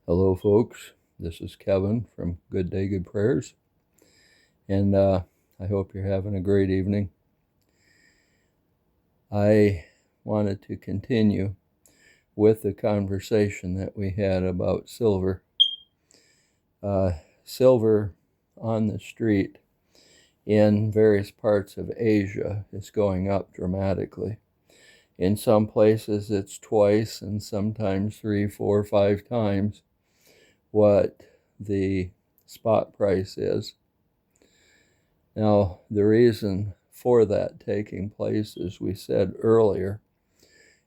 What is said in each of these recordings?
Hello, folks. This is Kevin from Good Day, Good Prayers, and I hope you're having a great evening. I wanted to continue with the conversation that we had about silver. Silver on the street in various parts of Asia is going up dramatically. In some places, it's twice, and sometimes 3, 4, 5 times what the spot price is. Now, the reason for that taking place, as we said earlier,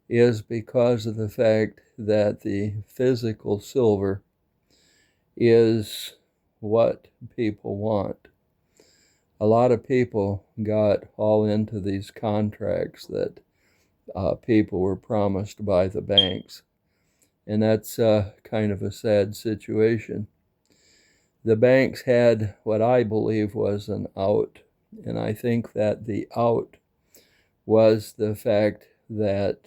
is because of the fact that the physical silver is what people want. A lot of people got all into these contracts that people were promised by the banks, and that's kind of a sad situation. The banks had what I believe was an out, and I think that the out was the fact that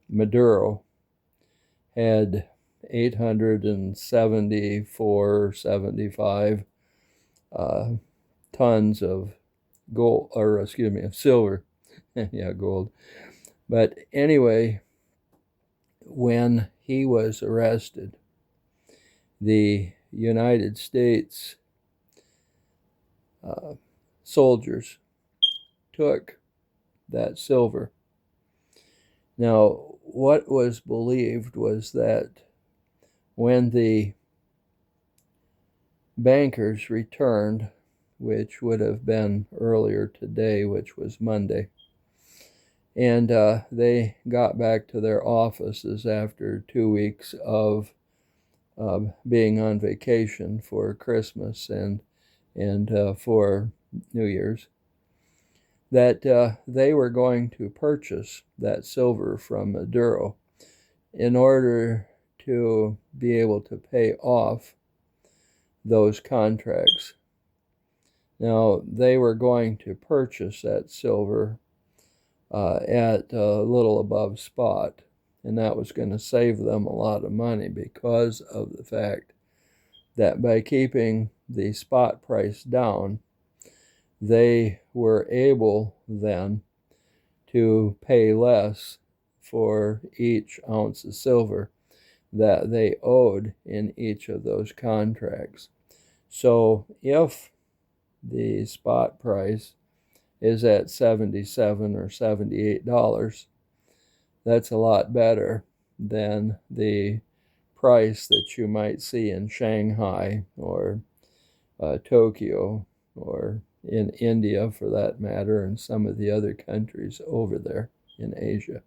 Maduro had 874, 75 tons of gold, or excuse me, of silver. Yeah, gold. But anyway, when he was arrested, the United States soldiers took that silver. Now, what was believed was that when the bankers returned, which would have been earlier today, which was Monday, and they got back to their offices after 2 weeks of being on vacation for Christmas and for New Year's, that they were going to purchase that silver from Maduro in order to be able to pay off those contracts. Now, they were going to purchase that silver at a little above spot, and that was going to save them a lot of money because of the fact that by keeping the spot price down, they were able then to pay less for each ounce of silver that they owed in each of those contracts. So if the spot price is at $77 or $78, that's a lot better than the price that you might see in Shanghai or Tokyo, or in India for that matter, and some of the other countries over there in Asia.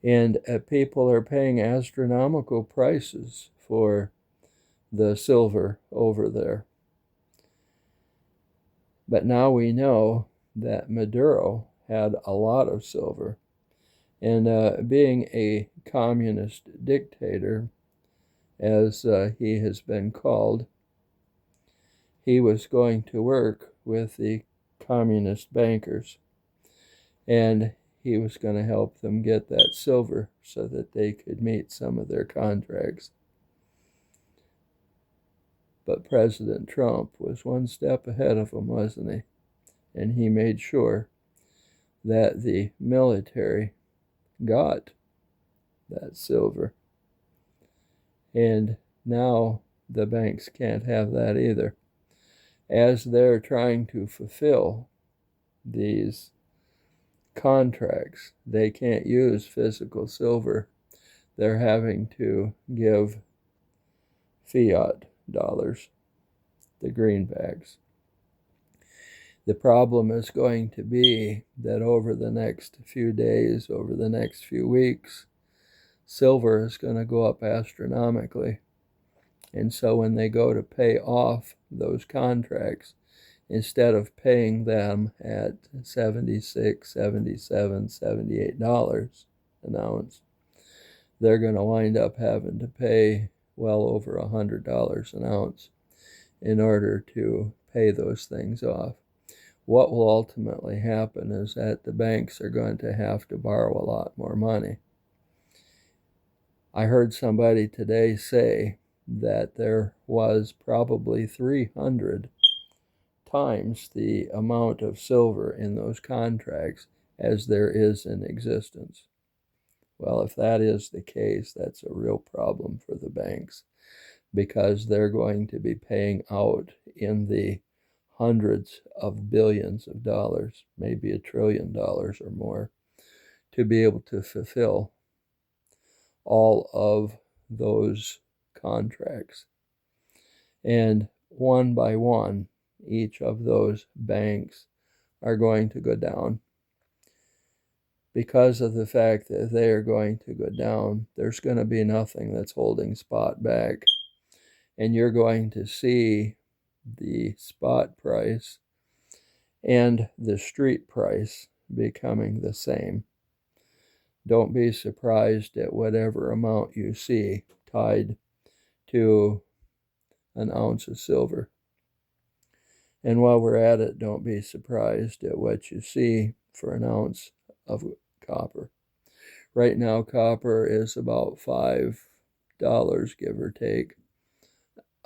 And people are paying astronomical prices for the silver over there. But now we know that Maduro had a lot of silver, and being a communist dictator, as he has been called, he was going to work with the communist bankers, and he was going to help them get that silver so that they could meet some of their contracts. But President Trump was one step ahead of him, wasn't he? And he made sure that the military got that silver. And now the banks can't have that either. As they're trying to fulfill these contracts, they can't use physical silver. They're having to give fiat dollars, the greenbacks. The problem is going to be that over the next few days, over the next few weeks, silver is going to go up astronomically. And so when they go to pay off those contracts, instead of paying them at $76, $77, $78 an ounce, they're going to wind up having to pay well over $100 an ounce in order to pay those things off. What will ultimately happen is that the banks are going to have to borrow a lot more money. I heard somebody today say that there was probably 300 times the amount of silver in those contracts as there is in existence. Well, if that is the case, that's a real problem for the banks, because they're going to be paying out in the hundreds of billions of dollars, maybe $1 trillion or more, to be able to fulfill all of those contracts. And one by one, each of those banks are going to go down. Because of the fact that they are going to go down, there's going to be nothing that's holding spot back. And you're going to see the spot price and the street price becoming the same. Don't be surprised at whatever amount you see tied to an ounce of silver. And while we're at it, don't be surprised at what you see for an ounce of copper. Right now, copper is about $5, give or take,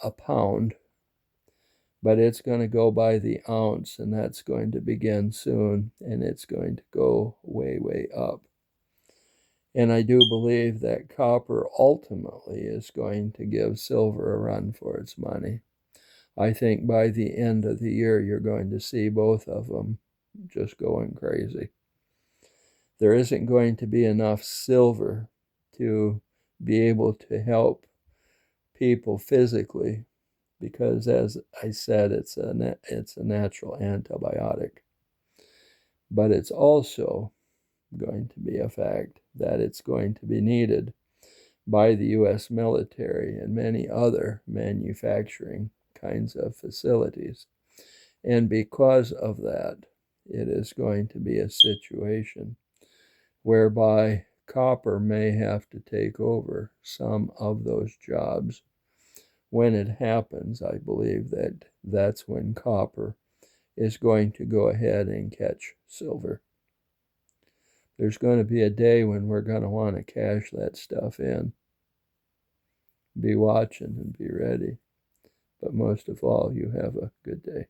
a pound. But it's going to go by the ounce, and that's going to begin soon, and it's going to go way, way up. And I do believe that copper ultimately is going to give silver a run for its money. I think by the end of the year, you're going to see both of them just going crazy. There isn't going to be enough silver to be able to help people physically, because, as I said, it's a natural antibiotic. But it's also going to be a fact that it's going to be needed by the U.S. military and many other manufacturing kinds of facilities. And because of that, it is going to be a situation whereby copper may have to take over some of those jobs. When it happens, I believe that that's when copper is going to go ahead and catch silver. There's going to be a day when we're going to want to cash that stuff in. Be watching and be ready. But most of all, you have a good day.